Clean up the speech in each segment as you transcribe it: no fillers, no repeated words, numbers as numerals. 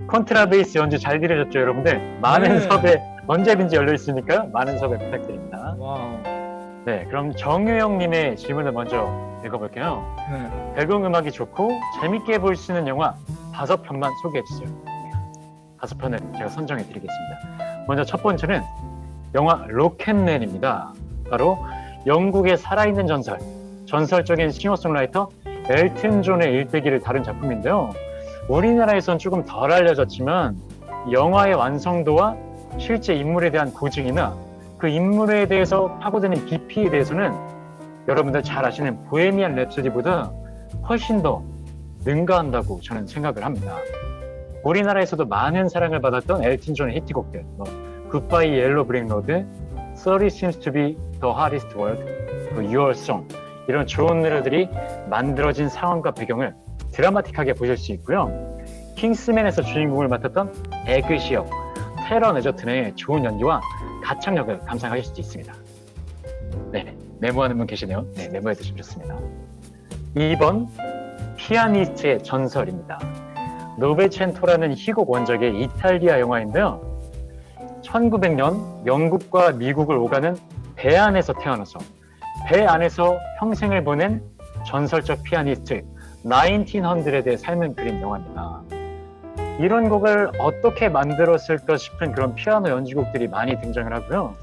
콘트라베이스 연주 잘 들으셨죠, 여러분들? 많은 네. 섭외 언제든지 열려 있으니까 많은 섭외 부탁드립니다. 와우. 네, 그럼 정유영님의 질문을 먼저 읽어볼게요. 네. 배경음악이 좋고 재밌게 볼 수 있는 영화 5편만 소개해 주세요. 5편을 제가 선정해 드리겠습니다. 먼저 첫 번째는 영화 로켓맨입니다. 바로 영국의 살아있는 전설, 전설적인 싱어송라이터 엘튼 존의 일대기를 다룬 작품인데요. 우리나라에선 조금 덜 알려졌지만 영화의 완성도와 실제 인물에 대한 고증이나 그 인물에 대해서 파고드는 깊이에 대해서는 여러분들 잘 아시는 보헤미안 랩소디보다 훨씬 더 능가한다고 저는 생각을 합니다. 우리나라에서도 많은 사랑을 받았던 엘튼 존의 히트곡들, 굿바이 옐로 브릭 로드, 30 seems to be the hardest word, Your Song, 이런 좋은 노래들이 만들어진 상황과 배경을 드라마틱하게 보실 수 있고요. 킹스맨에서 주인공을 맡았던 에그 시어, 테런 에저튼의 좋은 연기와 가창력을 감상하실 수 있습니다. 네, 메모하는 분 계시네요. 네, 메모해 두시면 좋습니다. 2번, 피아니스트의 전설입니다. 노베첸토라는 희곡 원작의 이탈리아 영화인데요. 1900년 영국과 미국을 오가는 배 안에서 태어나서 배 안에서 평생을 보낸 전설적 피아니스트 1900의 삶을 그린 영화입니다. 이런 곡을 어떻게 만들었을까 싶은 그런 피아노 연주곡들이 많이 등장을 하고요.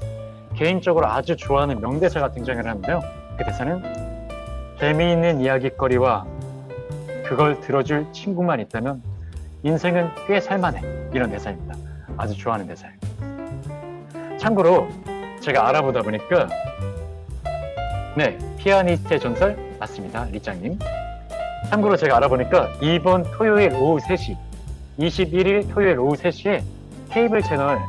개인적으로 아주 좋아하는 명대사가 등장을 하는데요. 그 대사는 재미있는 이야기거리와 그걸 들어줄 친구만 있다면 인생은 꽤 살만해, 이런 대사입니다. 아주 좋아하는 대사예요. 참고로 제가 알아보다 보니까 네, 피아니스트의 전설 맞습니다. 리짱님. 참고로 제가 알아보니까 이번 토요일 오후 3시 21일 토요일 오후 3시에 케이블 채널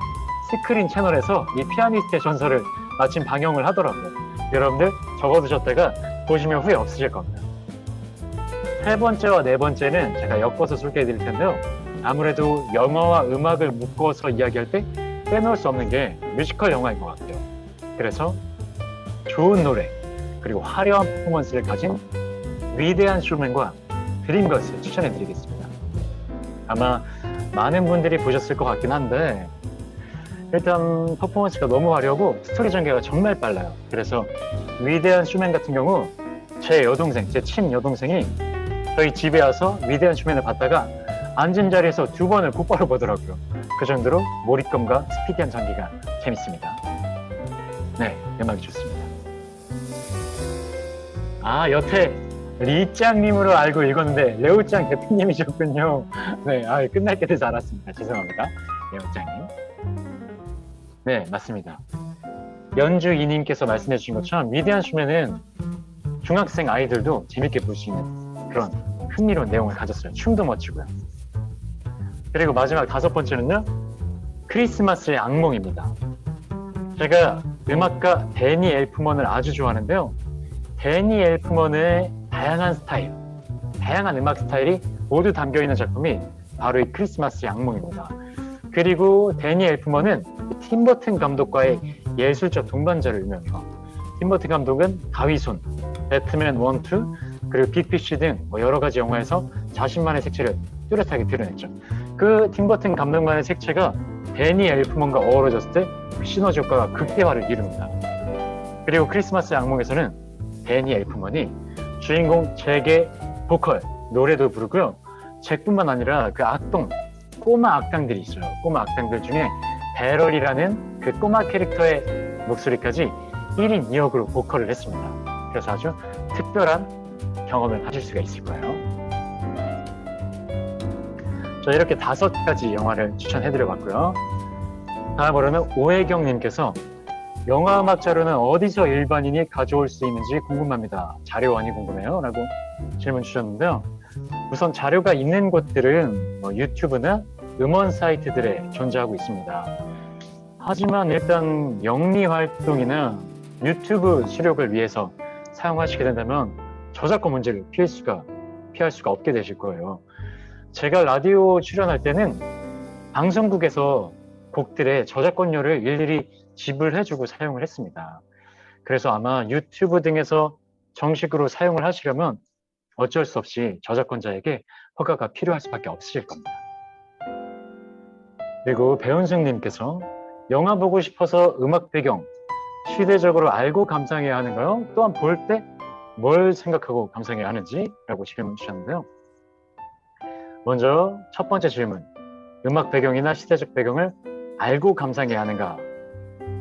스크린 채널에서 이 피아니스트의 전설을 마침 방영을 하더라고요. 여러분들 적어두셨다가 보시면 후회 없으실 겁니다. 세 번째와 네 번째는 제가 엮어서 소개해 드릴 텐데요. 아무래도 영화와 음악을 묶어서 이야기할 때 빼놓을 수 없는 게 뮤지컬 영화인 것 같아요. 그래서 좋은 노래 그리고 화려한 퍼포먼스를 가진 위대한 쇼맨과 드림걸스를 추천해 드리겠습니다. 아마 많은 분들이 보셨을 것 같긴 한데 일단 퍼포먼스가 너무 화려하고 스토리 전개가 정말 빨라요. 그래서 위대한 쇼맨 같은 경우 제 여동생, 제 친 여동생이 저희 집에 와서 위대한 쇼맨을 봤다가 앉은 자리에서 2번을 곧바로 보더라고요. 그 정도로 몰입감과 스피디한 전개가 재밌습니다. 네, 음악이 좋습니다. 아, 여태 리짱님으로 알고 읽었는데 레오짱 대표님이셨군요. 네, 끝날 게 돼서 알았습니다. 죄송합니다. 레오짱님. 네, 맞습니다. 연주이님께서 말씀해 주신 것처럼 위대한 쇼맨은 중학생 아이들도 재밌게 볼 수 있는 그런 흥미로운 내용을 가졌어요. 춤도 멋지고요. 그리고 마지막 5번째는요. 크리스마스의 악몽입니다. 제가 음악가 데니 엘프먼을 아주 좋아하는데요. 데니 엘프먼의 다양한 스타일, 다양한 음악 스타일이 모두 담겨있는 작품이 바로 이 크리스마스의 악몽입니다. 그리고 데니 엘프먼은 팀 버튼 감독과의 예술적 동반자로 유명해요. 팀 버튼 감독은 가위손, 배트맨 1, 2, 그리고 빅피쉬 등 여러 가지 영화에서 자신만의 색채를 뚜렷하게 드러냈죠. 그 팀 버튼 감독만의 색채가 데니 엘프먼과 어우러졌을 때 그 시너지 효과가 극대화를 이룹니다. 그리고 크리스마스의 악몽에서는 데니 엘프먼이 주인공 잭의 보컬, 노래도 부르고요. 잭뿐만 아니라 그 악동, 꼬마 악당들이 있어요. 꼬마 악당들 중에 베럴이라는 그 꼬마 캐릭터의 목소리까지 1인 2역으로 보컬을 했습니다. 그래서 아주 특별한 경험을 하실 수가 있을 거예요. 저 이렇게 5가지 영화를 추천해드려봤고요. 다음으로는 오혜경님께서 영화음악 자료는 어디서 일반인이 가져올 수 있는지 궁금합니다. 자료원이 궁금해요. 라고 질문 주셨는데요. 우선 자료가 있는 곳들은 유튜브나 음원 사이트들에 존재하고 있습니다. 하지만 일단 영리 활동이나 유튜브 수록을 위해서 사용하시게 된다면 저작권 문제를 피할 수가 없게 되실 거예요. 제가 라디오 출연할 때는 방송국에서 곡들의 저작권료를 일일이 지불해주고 사용을 했습니다. 그래서 아마 유튜브 등에서 정식으로 사용을 하시려면 어쩔 수 없이 저작권자에게 허가가 필요할 수밖에 없으실 겁니다. 그리고 배은승님께서 영화 보고 싶어서 음악 배경 시대적으로 알고 감상해야 하는가요? 또한 볼 때 뭘 생각하고 감상해야 하는지? 라고 질문 주셨는데요. 먼저 첫 번째 질문, 음악 배경이나 시대적 배경을 알고 감상해야 하는가?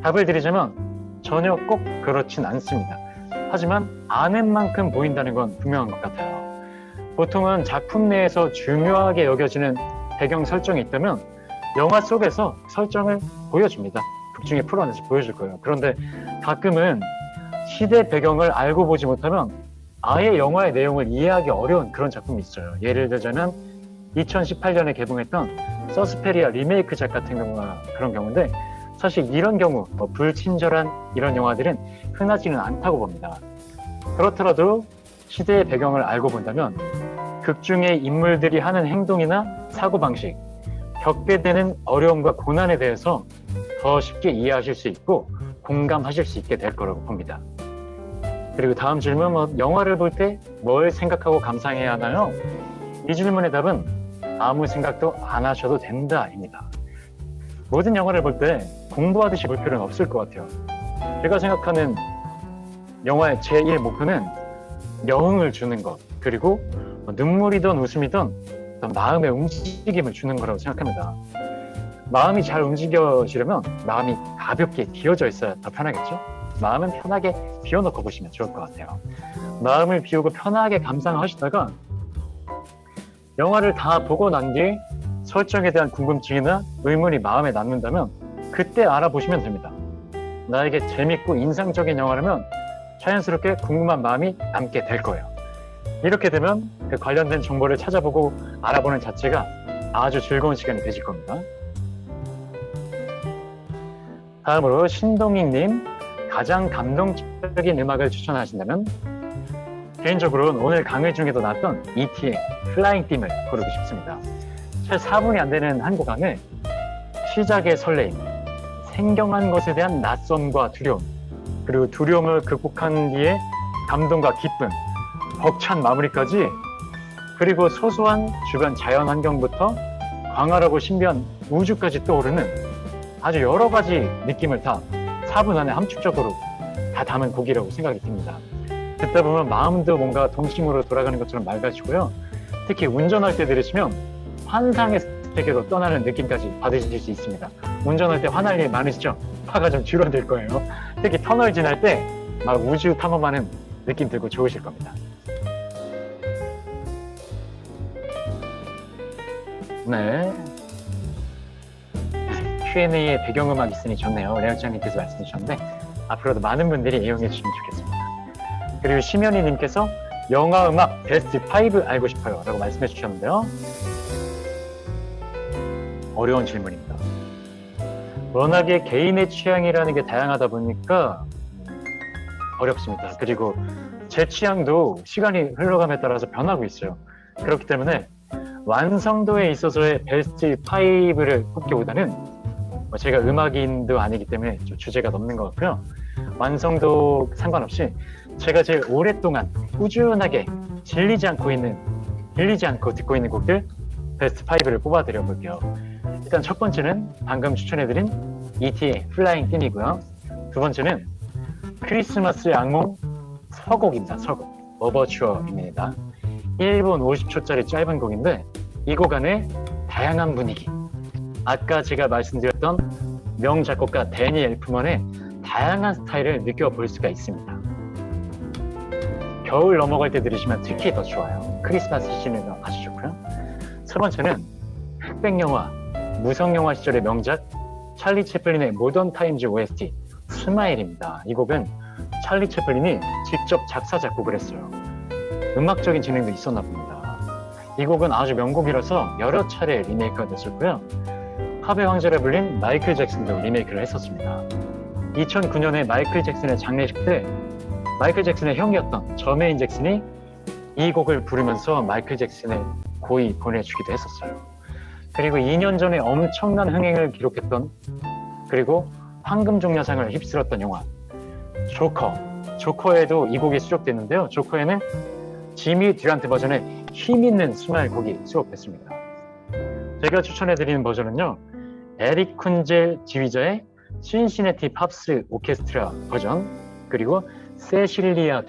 답을 드리자면 전혀 꼭 그렇진 않습니다. 하지만 아는 만큼 보인다는 건 분명한 것 같아요. 보통은 작품 내에서 중요하게 여겨지는 배경 설정이 있다면 영화 속에서 설정을 보여줍니다. 극 중에 풀어내서 보여줄 거예요. 그런데 가끔은 시대 배경을 알고 보지 못하면 아예 영화의 내용을 이해하기 어려운 그런 작품이 있어요. 예를 들자면 2018년에 개봉했던 서스페리아 리메이크작 같은 경우가 그런 경우인데, 사실 이런 경우 불친절한 이런 영화들은 흔하지는 않다고 봅니다. 그렇더라도 시대의 배경을 알고 본다면 극 중의 인물들이 하는 행동이나 사고방식, 겪게 되는 어려움과 고난에 대해서 더 쉽게 이해하실 수 있고 공감하실 수 있게 될 거라고 봅니다. 그리고 다음 질문, 영화를 볼 때 뭘 생각하고 감상해야 하나요? 이 질문의 답은 아무 생각도 안 하셔도 된다입니다. 모든 영화를 볼 때 공부하듯이 볼 필요는 없을 것 같아요. 제가 생각하는 영화의 제1 목표는 여흥을 주는 것, 그리고 눈물이든 웃음이든 마음의 움직임을 주는 거라고 생각합니다. 마음이 잘 움직여지려면 마음이 가볍게 비워져 있어야 더 편하겠죠? 마음은 편하게 비워놓고 보시면 좋을 것 같아요. 마음을 비우고 편하게 감상하시다가 영화를 다 보고 난 뒤에 설정에 대한 궁금증이나 의문이 마음에 남는다면 그때 알아보시면 됩니다. 나에게 재밌고 인상적인 영화라면 자연스럽게 궁금한 마음이 남게 될 거예요. 이렇게 되면 그 관련된 정보를 찾아보고 알아보는 자체가 아주 즐거운 시간이 되실 겁니다. 다음으로 신동익님, 가장 감동적인 음악을 추천하신다면 개인적으로는 오늘 강의 중에도 나왔던 E.T.의 플라잉 빔을 고르고 싶습니다. 채 4분이 안 되는 한 구간을 시작의 설레임, 생경한 것에 대한 낯섦과 두려움, 그리고 두려움을 극복한 뒤에 감동과 기쁨, 벅찬 마무리까지, 그리고 소소한 주변 자연 환경부터 광활하고 신비한 우주까지 떠오르는 아주 여러 가지 느낌을 다 4분 안에 함축적으로 다 담은 곡이라고 생각이 듭니다. 듣다 보면 마음도 뭔가 동심으로 돌아가는 것처럼 맑아지고요. 특히 운전할 때 들으시면 환상의 세계로 떠나는 느낌까지 받으실 수 있습니다. 운전할 때 화날 일 많으시죠? 화가 좀 줄어들 거예요. 특히 터널 지날 때 막 우주 탐험하는 느낌 들고 좋으실 겁니다. 네. Q&A에 배경음악 있으니 좋네요. 레오짱님께서 말씀해 주셨는데 앞으로도 많은 분들이 이용해 주시면 좋겠습니다. 그리고 심연희님께서 영화 음악 베스트 5 알고 싶어요 라고 말씀해 주셨는데요. 어려운 질문입니다. 워낙에 개인의 취향이라는 게 다양하다 보니까 어렵습니다. 그리고 제 취향도 시간이 흘러감에 따라서 변하고 있어요. 그렇기 때문에 완성도에 있어서의 베스트 5를 꼽기보다는 제가 음악인도 아니기 때문에 좀 주제가 넘는 것 같고요. 완성도 상관없이 제가 제일 오랫동안 꾸준하게 질리지 않고 듣고 있는 곡들 베스트 5를 뽑아드려 볼게요. 일단 첫 번째는 방금 추천해드린 E.T.의 플라잉 빔이고요. 두 번째는 크리스마스의 악몽 서곡입니다. 서곡 오버추어입니다. 1분 50초짜리 짧은 곡인데 이 곡 안에 다양한 분위기, 아까 제가 말씀드렸던 명작곡가 데니 엘프먼의 다양한 스타일을 느껴볼 수가 있습니다. 겨울 넘어갈 때 들으시면 특히 더 좋아요. 크리스마스 시즌에도 아주 좋고요. 세 번째는 흑백영화, 무성영화 시절의 명작 찰리 채플린의 모던 타임즈 OST 스마일입니다. 이 곡은 찰리 채플린이 직접 작사 작곡을 했어요. 음악적인 재능도 있었나 봅니다. 이 곡은 아주 명곡이라서 여러 차례 리메이크가 됐었고요. 팝의 황제라 불린 마이클 잭슨도 리메이크를 했었습니다. 2009년에 마이클 잭슨의 장례식 때 마이클 잭슨의 형이었던 저메인 잭슨이 이 곡을 부르면서 마이클 잭슨의 고이 보내주기도 했었어요. 그리고 2년 전에 엄청난 흥행을 기록했던, 그리고 황금종려상을 휩쓸었던 영화 조커에도 이 곡이 수록됐는데요. 조커에는 지미 듀란트 버전의 힘있는 스마일 곡이 수록됐습니다. 제가 추천해드리는 버전은요, 에릭 쿤젤 지휘자의 신시내티 팝스 오케스트라 버전, 그리고 세실리아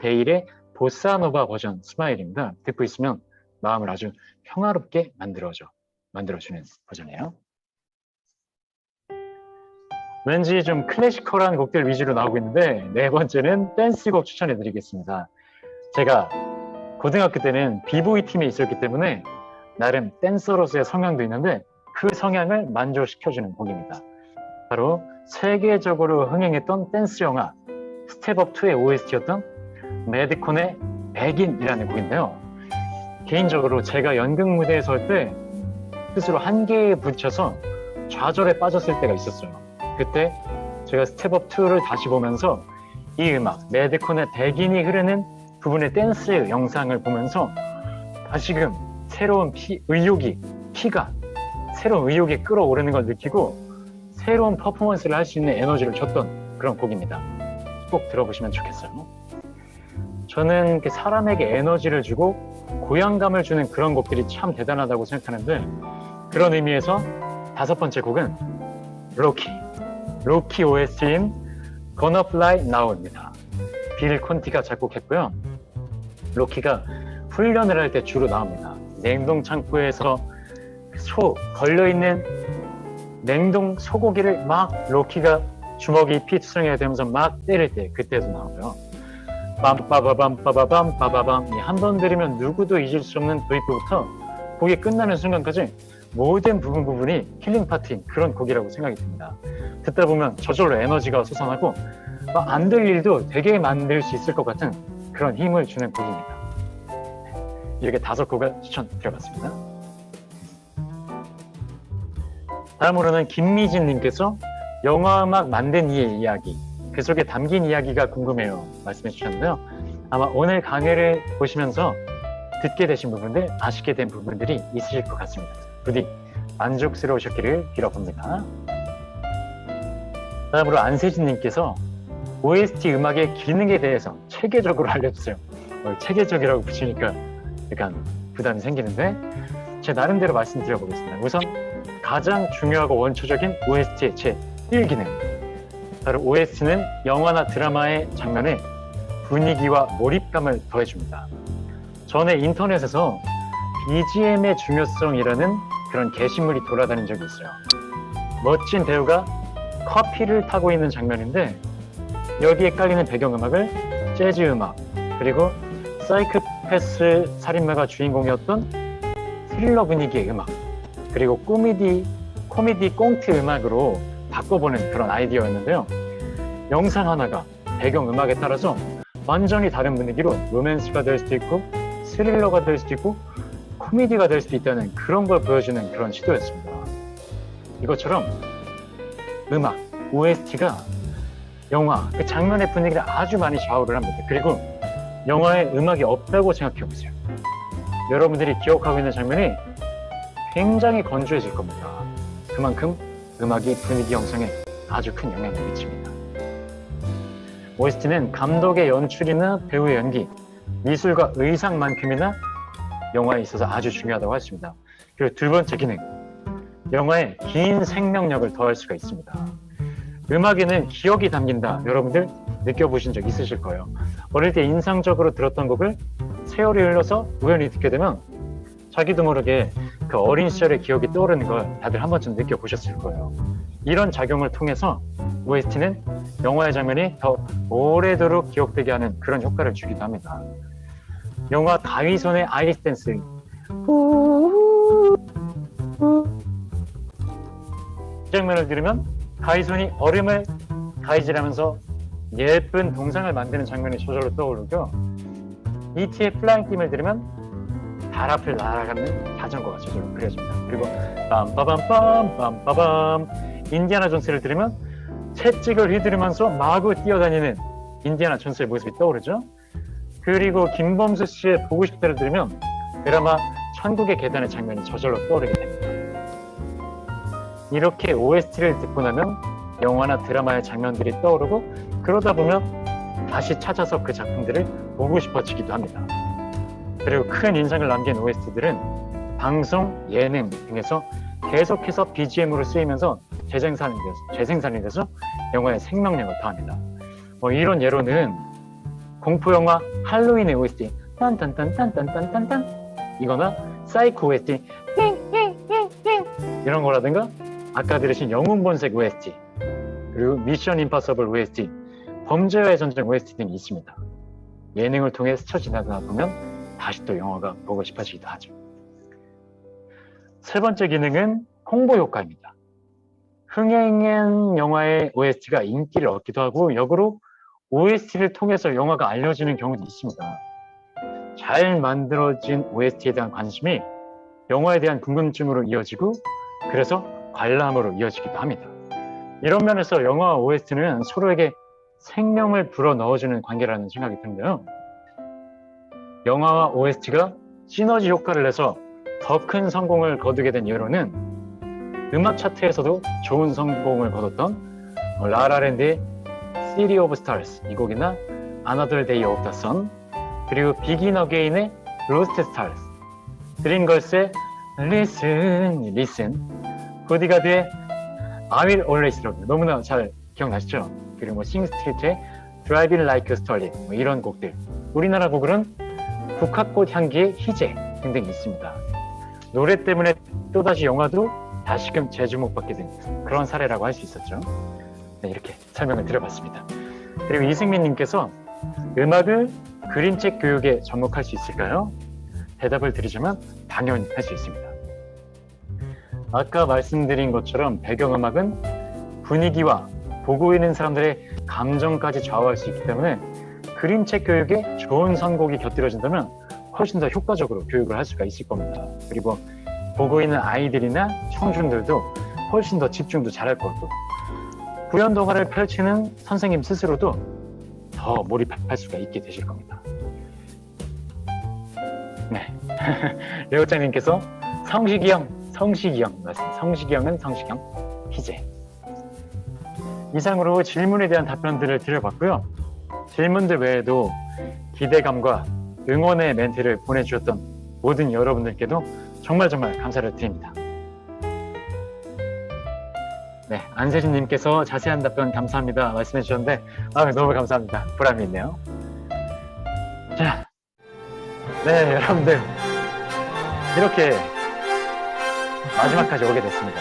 데일의 보사노바 버전 스마일입니다. 듣고 있으면 마음을 아주 평화롭게 만들어주는 버전이에요. 왠지 좀 클래시컬한 곡들 위주로 나오고 있는데, 네 번째는 댄스곡 추천해드리겠습니다. 제가 고등학교 때는 비보이 팀에 있었기 때문에 나름 댄서로서의 성향도 있는데 그 성향을 만족시켜주는 곡입니다. 바로 세계적으로 흥행했던 댄스 영화 스텝업2의 OST였던 매드콘의 백인이라는 곡인데요. 개인적으로 제가 연극 무대에 설 때 스스로 한계에 부딪혀서 좌절에 빠졌을 때가 있었어요. 그때 제가 스텝업2를 다시 보면서 이 음악, 매드콘의 백인이 흐르는 부분의 댄스 영상을 보면서 다시금 새로운 피가 새로운 의욕이 끌어오르는 걸 느끼고 새로운 퍼포먼스를 할 수 있는 에너지를 줬던 그런 곡입니다. 꼭 들어보시면 좋겠어요. 저는 사람에게 에너지를 주고 고향감을 주는 그런 곡들이 참 대단하다고 생각하는데, 그런 의미에서 다섯 번째 곡은 로키 OST인 Gonna Fly Now입니다. 빌 콘티가 작곡했고요. 로키가 훈련을 할 때 주로 나옵니다. 냉동 창고에서 걸려있는 냉동 소고기를 막 로키가 주먹이 피투성이가 되면서 막 때릴 때, 그때도 나오고요. 빰빠바밤 빠바밤 한 번 들으면 누구도 잊을 수 없는 도입부부터 곡이 끝나는 순간까지 모든 부분이 힐링 파트인 그런 곡이라고 생각이 듭니다. 듣다 보면 저절로 에너지가 솟아나고 안 될 일도 되게 만들 수 있을 것 같은 그런 힘을 주는 곡입니다. 이렇게 다섯 곡을 추천드려봤습니다. 다음으로는 김미진님께서 영화음악 만든 이의 이야기, 그 속에 담긴 이야기가 궁금해요 말씀해 주셨는데요. 아마 오늘 강의를 보시면서 듣게 되신 부분들, 아시게 된 부분들이 있으실 것 같습니다. 부디 만족스러우셨기를 빌어봅니다. 다음으로 안세진님께서 OST 음악의 기능에 대해서 체계적으로 알려주세요. 체계적이라고 붙이니까 약간 부담이 생기는데 제 나름대로 말씀드려보겠습니다. 우선 가장 중요하고 원초적인 OST의 제 1기능, 바로 OST는 영화나 드라마의 장면에 분위기와 몰입감을 더해줍니다. 전에 인터넷에서 BGM의 중요성이라는 그런 게시물이 돌아다닌 적이 있어요. 멋진 배우가 커피를 타고 있는 장면인데 여기에 깔리는 배경음악을 재즈 음악, 그리고 사이코패스 살인마가 주인공이었던 스릴러 분위기의 음악, 그리고 코미디 꽁트 음악으로 바꿔보는 그런 아이디어였는데요. 영상 하나가 배경음악에 따라서 완전히 다른 분위기로 로맨스가 될 수도 있고 스릴러가 될 수도 있고 코미디가 될 수도 있다는 그런 걸 보여주는 그런 시도였습니다. 이것처럼 음악, OST가 영화, 그 장면의 분위기를 아주 많이 좌우를 합니다. 그리고 영화에 음악이 없다고 생각해보세요. 여러분들이 기억하고 있는 장면이 굉장히 건조해질 겁니다. 그만큼 음악이 분위기 형성에 아주 큰 영향을 미칩니다. OST는 감독의 연출이나 배우의 연기, 미술과 의상만큼이나 영화에 있어서 아주 중요하다고 할 수 있습니다. 그리고 두 번째 기능, 영화에 긴 생명력을 더할 수가 있습니다. 음악에는 기억이 담긴다. 여러분들 느껴보신 적 있으실 거예요. 어릴 때 인상적으로 들었던 곡을 세월이 흘러서 우연히 듣게 되면 자기도 모르게 그 어린 시절의 기억이 떠오르는 걸 다들 한 번쯤 느껴보셨을 거예요. 이런 작용을 통해서 OST는 영화의 장면이 더 오래도록 기억되게 하는 그런 효과를 주기도 합니다. 영화 가위손의 아이스 댄스, 이 장면을 들으면 가위손이 얼음을 가위질하면서 예쁜 동상을 만드는 장면이 저절로 떠오르고, E.T.의 플라잉 팀을 들으면 달 앞을 날아가는 자전거가 저절로 그려집니다. 그리고 빰빠밤빰빰빠밤 인디아나 존스를 들으면 채찍을 휘두르면서 마구 뛰어다니는 인디아나 존스의 모습이 떠오르죠. 그리고 김범수 씨의 보고 싶다를 들으면 드라마 천국의 계단의 장면이 저절로 떠오르게 됩니다. 이렇게 OST를 듣고 나면 영화나 드라마의 장면들이 떠오르고, 그러다 보면 다시 찾아서 그 작품들을 보고 싶어지기도 합니다. 그리고 큰 인상을 남긴 OST들은 방송, 예능 등에서 계속해서 BGM으로 쓰이면서 재생산이 돼서 영화에 생명력을 더합니다. 이런 예로는 공포영화 할로윈의 OST 딴딴딴딴딴딴딴 이거나 사이코 OST 이런 거라든가 아까 들으신 영웅본색 OST 그리고 미션 임파서블 OST 범죄와의 전쟁 OST 등이 있습니다. 예능을 통해 스쳐 지나다 보면 다시 또 영화가 보고 싶어지기도 하죠. 세 번째 기능은 홍보 효과입니다. 흥행한 영화의 OST가 인기를 얻기도 하고 역으로 OST를 통해서 영화가 알려지는 경우도 있습니다. 잘 만들어진 OST에 대한 관심이 영화에 대한 궁금증으로 이어지고 그래서 관람으로 이어지기도 합니다. 이런 면에서 영화와 OST는 서로에게 생명을 불어넣어주는 관계라는 생각이 드는데요. 영화와 OST가 시너지 효과를 내서 더 큰 성공을 거두게 된 예로는 음악 차트에서도 좋은 성공을 거뒀던 라라랜드의 City of Stars 이 곡이나 Another Day of the Sun 그리고 Begin Again의 Lost Stars 드림걸스의 Listen, Listen 보디가드의 I Will Always Love You 너무나 잘 기억나시죠? 그리고 싱스트리트의 Driving Like a Starlet 이런 곡들 우리나라 곡으로는 국화꽃 향기의 희재 등등이 있습니다. 노래 때문에 또다시 영화도 다시금 재주목받게 된 그런 사례라고 할 수 있었죠. 네, 이렇게 설명을 드려봤습니다. 그리고 이승민님께서 음악을 그림책 교육에 접목할 수 있을까요? 대답을 드리자면 당연히 할 수 있습니다. 아까 말씀드린 것처럼 배경음악은 분위기와 보고 있는 사람들의 감정까지 좌우할 수 있기 때문에 그림책 교육에 좋은 선곡이 곁들여진다면 훨씬 더 효과적으로 교육을 할 수가 있을 겁니다. 그리고 보고 있는 아이들이나 청중들도 훨씬 더 집중도 잘할 거고 구연 동화를 펼치는 선생님 스스로도 더 몰입할 수가 있게 되실 겁니다. 네, 레오짱님께서 성시경 맞습니다. 성시경은 성시경 희재. 이상으로 질문에 대한 답변들을 드려봤고요. 질문들 외에도 기대감과 응원의 멘트를 보내주셨던 모든 여러분들께도 정말 감사를 드립니다. 네, 안세진님께서 자세한 답변 감사합니다 말씀해 주셨는데 너무 감사합니다. 보람이 있네요. 자, 네 여러분들 이렇게 마지막까지 오게 됐습니다.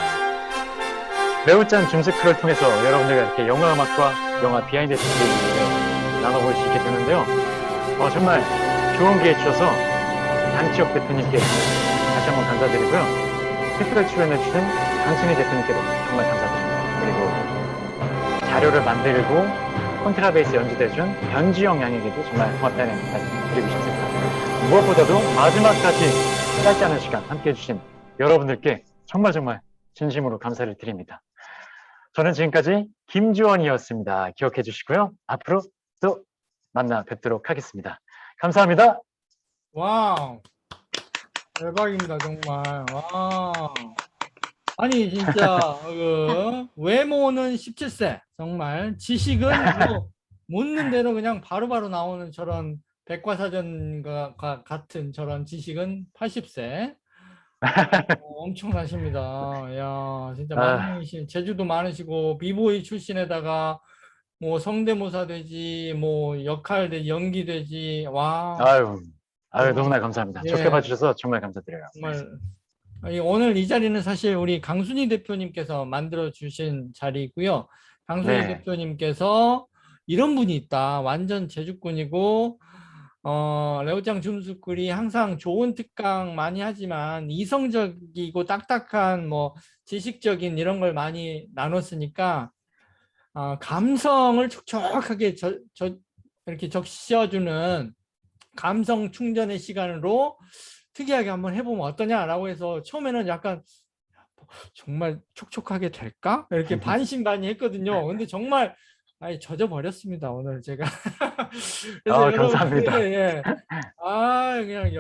레오짱 줌스크를 통해서 여러분들과 이렇게 영화 음악과 영화 비하인드 스토리를 나눠볼 수 있게 되는데요. 정말 좋은 기회 주셔서 장치혁 대표님께 다시 한번 감사드리고요. 특별 출연해주신 강순희 대표님께도 정말 감사드립니다. 그리고 자료를 만들고 콘트라베이스 연주대준 변지영 양에게도 정말 고맙다는 말씀 드리고 싶습니다. 무엇보다도 마지막까지 짧지 않은 시간 함께 해주신 여러분들께 정말 진심으로 감사를 드립니다. 저는 지금까지 김주원이었습니다. 기억해 주시고요. 앞으로 또 만나 뵙도록 하겠습니다. 감사합니다. 와우, 대박입니다 정말. 와, 아니 진짜 외모는 17세 정말 지식은 뭐 묻는 대로 그냥 바로바로 나오는 저런 백과사전과 같은 저런 지식은 80세. 엄청나십니다. 야, 진짜 만능이신, 제주도 많으시고 비보이 출신에다가 뭐 성대모사 되지, 뭐 역할 되지, 연기 되지. 와. 아유 너무나 감사합니다. 예. 좋게 봐주셔서 정말 감사드려요. 정말 오늘 이 자리는 사실 우리 강순희 대표님께서 만들어 주신 자리이고요. 강순희 네. 대표님께서 이런 분이 있다. 완전 제주꾼이고 레오짱 줌스쿨이 항상 좋은 특강 많이 하지만 이성적이고 딱딱한 뭐 지식적인 이런 걸 많이 나눴으니까 감성을 촉촉하게 이렇게 적셔주는 감성 충전의 시간으로 특이하게 한번 해보면 어떠냐라고 해서 처음에는 약간 정말 촉촉하게 될까? 이렇게 반신반의했거든요. 근데 정말 젖어버렸습니다 오늘 제가. 그래서 감사합니다. 그냥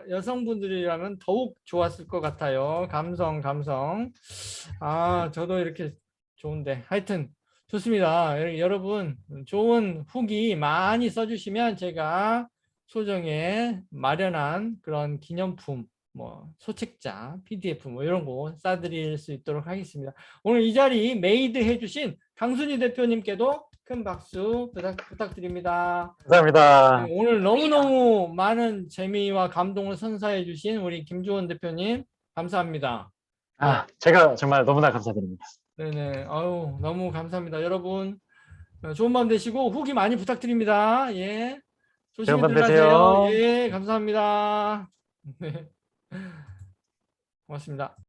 여성분들이라면 더욱 좋았을 것 같아요. 감성. 저도 이렇게 좋은데 하여튼 좋습니다. 여러분 좋은 후기 많이 써주시면 제가 소정에 마련한 그런 기념품 뭐 소책자, PDF 뭐 이런 거 싸드릴 수 있도록 하겠습니다. 오늘 이 자리 메이드 해주신 강순희 대표님께도 큰 박수 부탁드립니다. 감사합니다. 네, 오늘 너무너무 많은 재미와 감동을 선사해 주신 우리 김주원 대표님 감사합니다. 제가 정말 너무나 감사드립니다. 네네. 아유, 너무 감사합니다. 여러분, 좋은 밤 되시고 후기 많이 부탁드립니다. 예. 조심히 좋은 밤 들어가세요. 되세요. 예, 감사합니다. 네. 고맙습니다.